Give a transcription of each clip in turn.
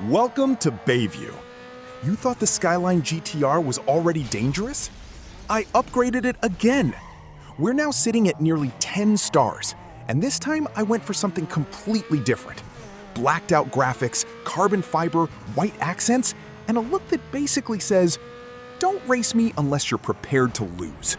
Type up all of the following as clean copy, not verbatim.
Welcome to Bayview. You thought the Skyline GT-R was already dangerous? I upgraded it again. We're now sitting at nearly 10 stars, and this time I went for something completely different. Blacked out graphics, carbon fiber, white accents, and a look that basically says, don't race me unless you're prepared to lose.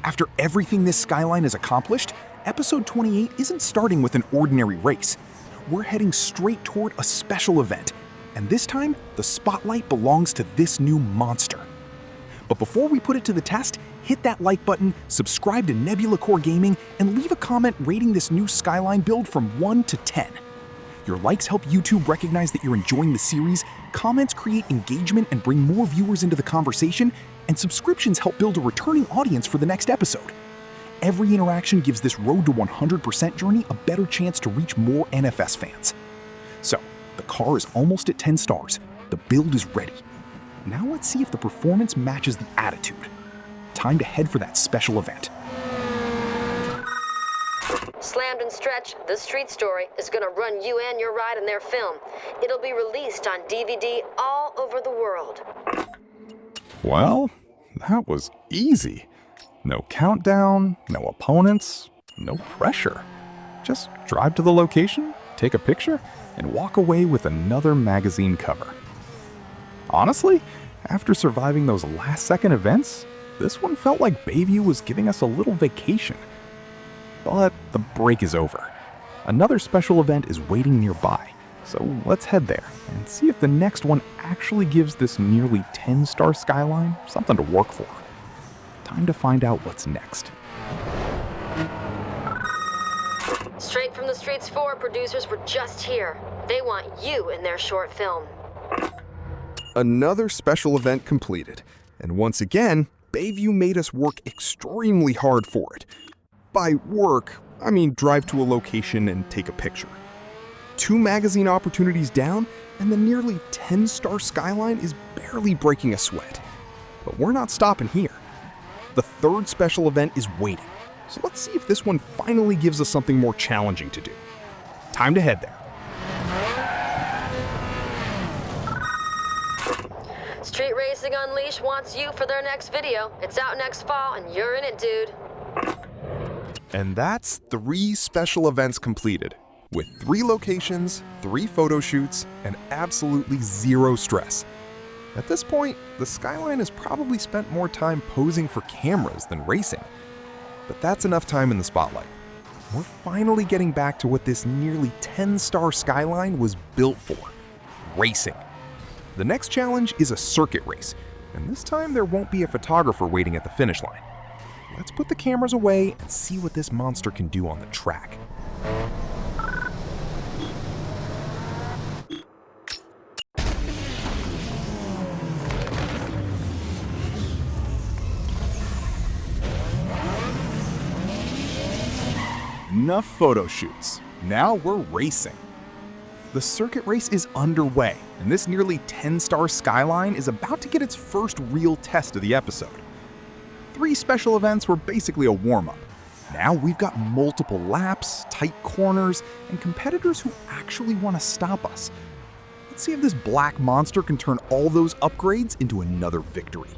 After everything this Skyline has accomplished, episode 28 isn't starting with an ordinary race. We're heading straight toward a special event, and this time, the spotlight belongs to this new monster. But before we put it to the test, hit that like button, subscribe to Nebula Core Gaming, and leave a comment rating this new Skyline build from 1 to 10. Your likes help YouTube recognize that you're enjoying the series, comments create engagement and bring more viewers into the conversation, and subscriptions help build a returning audience for the next episode. Every interaction gives this Road to 100% journey a better chance to reach more NFS fans. So, the car is almost at 10 stars. The build is ready. Now let's see if the performance matches the attitude. Time to head for that special event. Slammed and Stretch, The Street Story, is gonna run you and your ride in their film. It'll be released on DVD all over the world. Well, that was easy. No countdown, no opponents, no pressure. Just drive to the location, take a picture, and walk away with another magazine cover. Honestly, after surviving those last-second events, this one felt like Bayview was giving us a little vacation. But the break is over. Another special event is waiting nearby, so let's head there and see if the next one actually gives this nearly 10-star Skyline something to work for. Time to find out what's next. Straight from the Streets 4 producers were just here. They want you in their short film. Another special event completed, and once again, Bayview made us work extremely hard for it. By work, I mean drive to a location and take a picture. 2 magazine opportunities down, and the nearly 10-star Skyline is barely breaking a sweat. But we're not stopping here. The third special event is waiting, so let's see if this one finally gives us something more challenging to do. Time to head there. Street Racing Unleashed wants you for their next video. It's out next fall, and you're in it, dude. And that's 3 special events completed, with 3 locations, 3 photo shoots, and absolutely 0 stress. At this point, the Skyline has probably spent more time posing for cameras than racing. But that's enough time in the spotlight. We're finally getting back to what this nearly 10-star Skyline was built for: racing. The next challenge is a circuit race, and this time there won't be a photographer waiting at the finish line. Let's put the cameras away and see what this monster can do on the track. Enough photo shoots. Now we're racing. The circuit race is underway, and this nearly 10-star Skyline is about to get its first real test of the episode. 3 special events were basically a warm-up. Now we've got multiple laps, tight corners, and competitors who actually want to stop us. Let's see if this black monster can turn all those upgrades into another victory.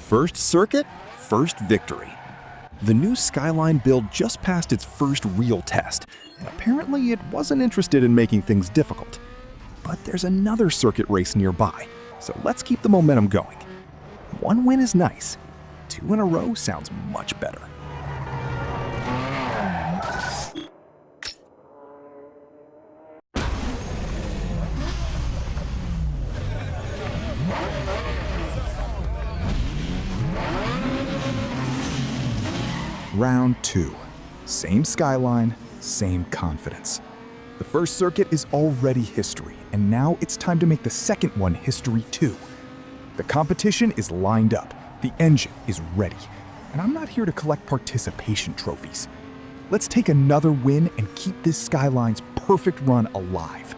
First circuit, first victory. The new Skyline build just passed its first real test, and apparently it wasn't interested in making things difficult. But there's another circuit race nearby, so let's keep the momentum going. One win is nice. 2 in a row sounds much better. Round 2. Same Skyline, same confidence. The first circuit is already history, and now it's time to make the second one history too. The competition is lined up, the engine is ready, and I'm not here to collect participation trophies. Let's take another win and keep this Skyline's perfect run alive.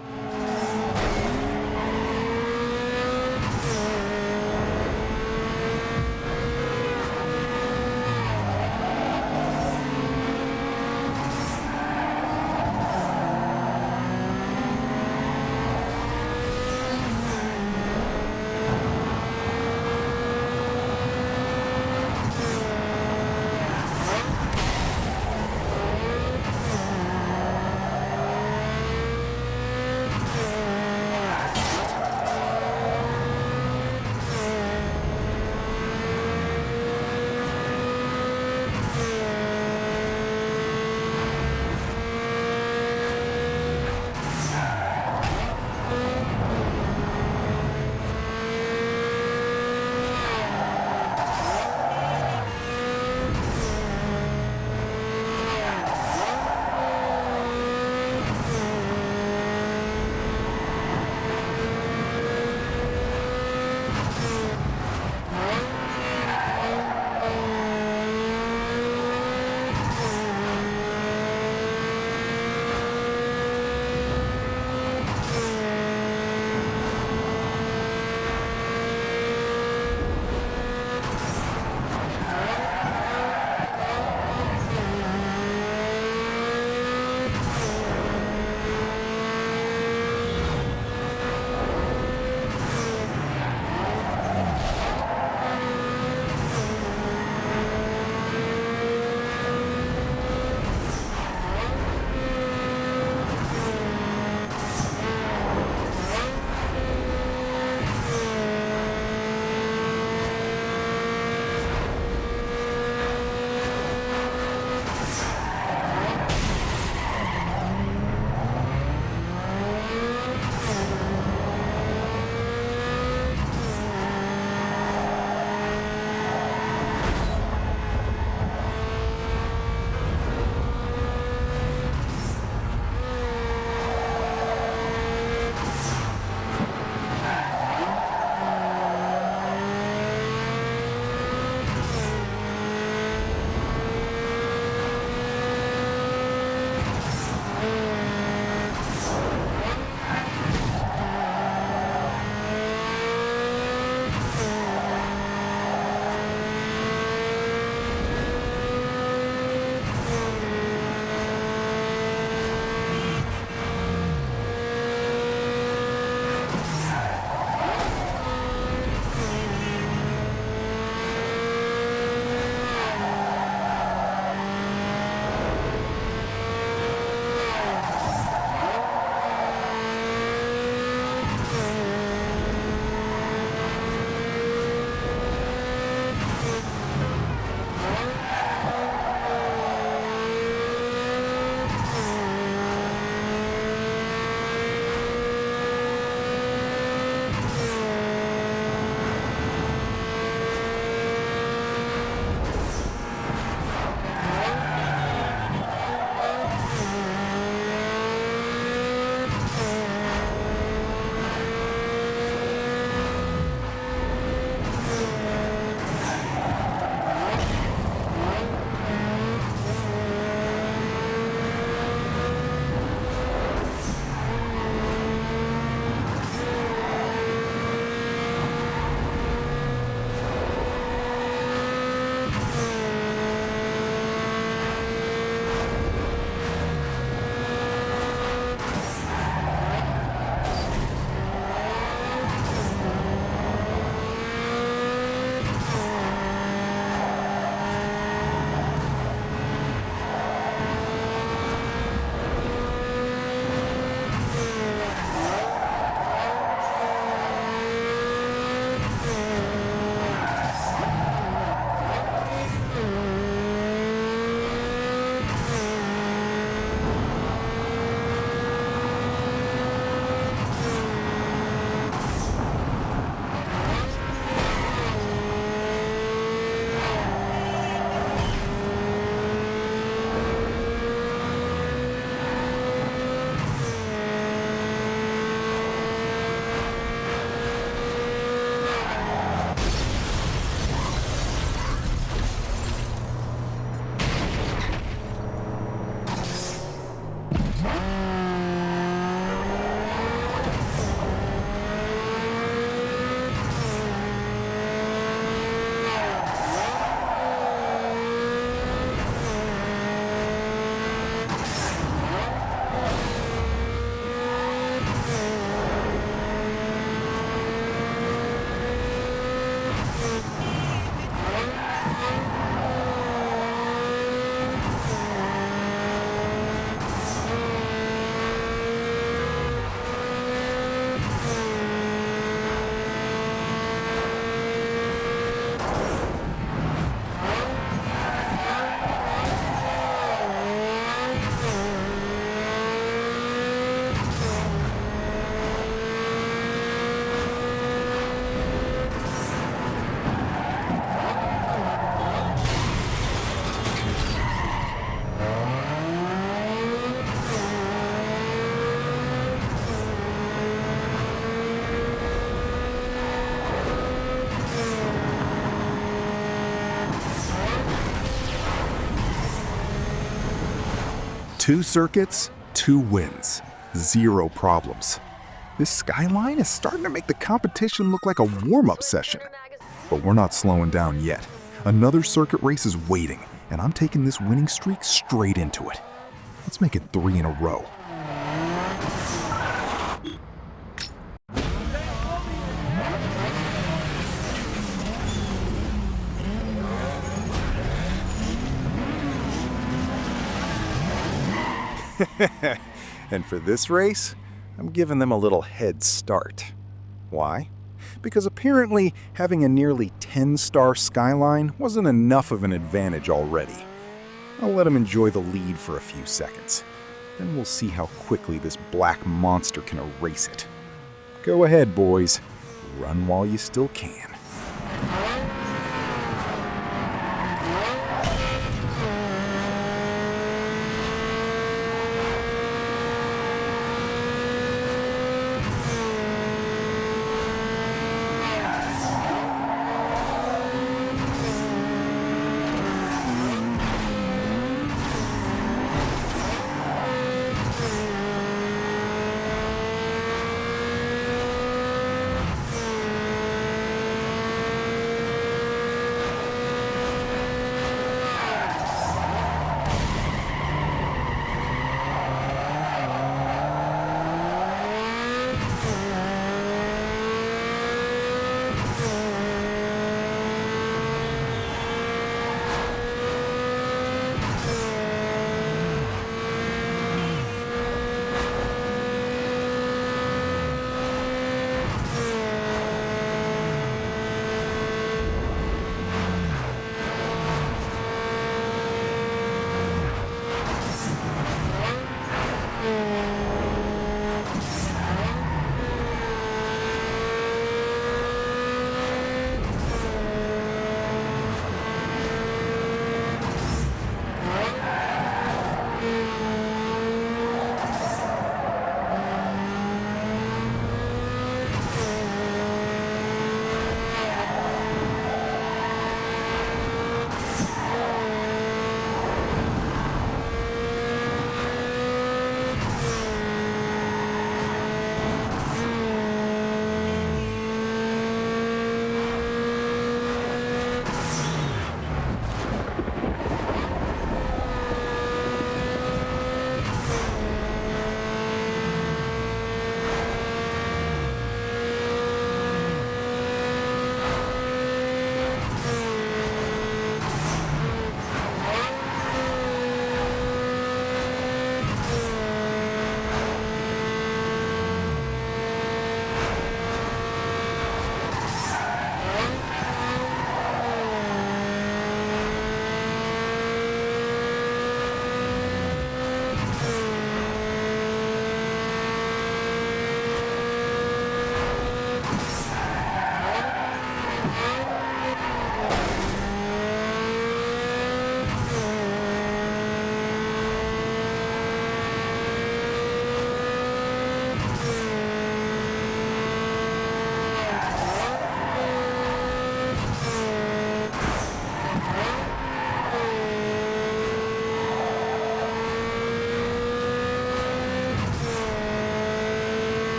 2 circuits, 2 wins, 0 problems. This Skyline is starting to make the competition look like a warm-up session. But we're not slowing down yet. Another circuit race is waiting, and I'm taking this winning streak straight into it. Let's make it 3 in a row. And for this race, I'm giving them a little head start. Why? Because apparently having a nearly 10-star Skyline wasn't enough of an advantage already. I'll let them enjoy the lead for a few seconds. Then we'll see how quickly this black monster can erase it. Go ahead, boys. Run while you still can.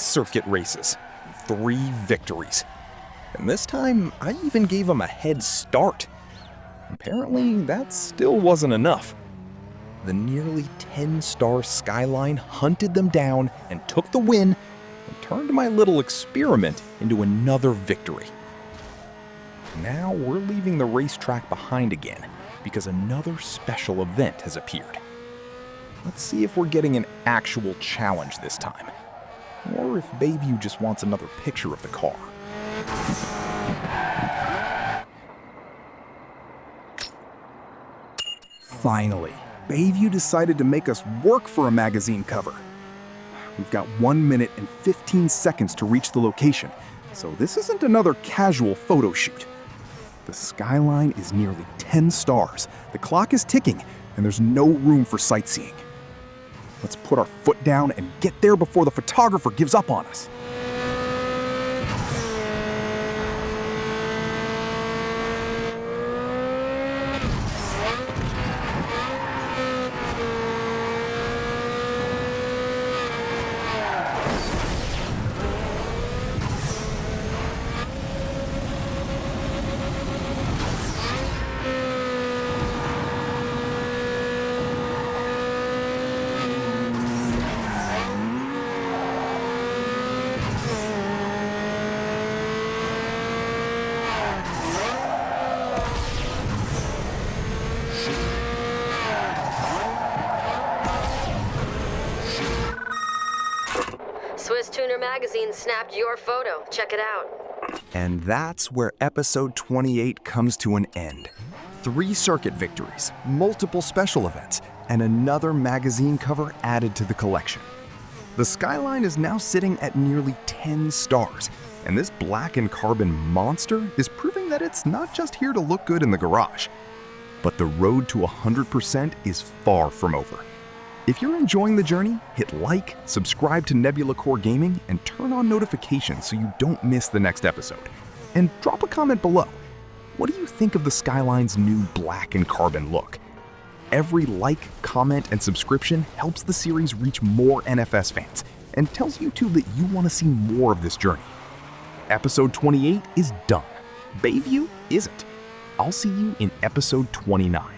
circuit races, 3 victories. And this time, I even gave them a head start. Apparently, that still wasn't enough. The nearly 10-star Skyline hunted them down and took the win and turned my little experiment into another victory. Now we're leaving the racetrack behind again because another special event has appeared. Let's see if we're getting an actual challenge this time, or if Bayview just wants another picture of the car. Finally, Bayview decided to make us work for a magazine cover. We've got 1 minute and 15 seconds to reach the location, so this isn't another casual photo shoot. The Skyline is nearly 10 stars, the clock is ticking, and there's no room for sightseeing. Let's put our foot down and get there before the photographer gives up on us. Swiss Tuner Magazine snapped your photo. Check it out. And that's where episode 28 comes to an end. 3 circuit victories, multiple special events, and another magazine cover added to the collection. The Skyline is now sitting at nearly 10 stars, and this black and carbon monster is proving that it's not just here to look good in the garage. But the road to 100% is far from over. If you're enjoying the journey, hit like, subscribe to Nebula Core Gaming, and turn on notifications so you don't miss the next episode. And drop a comment below. What do you think of the Skyline's new black and carbon look? Every like, comment, and subscription helps the series reach more NFS fans and tells YouTube that you want to see more of this journey. Episode 28 is done. Bayview isn't. I'll see you in episode 29.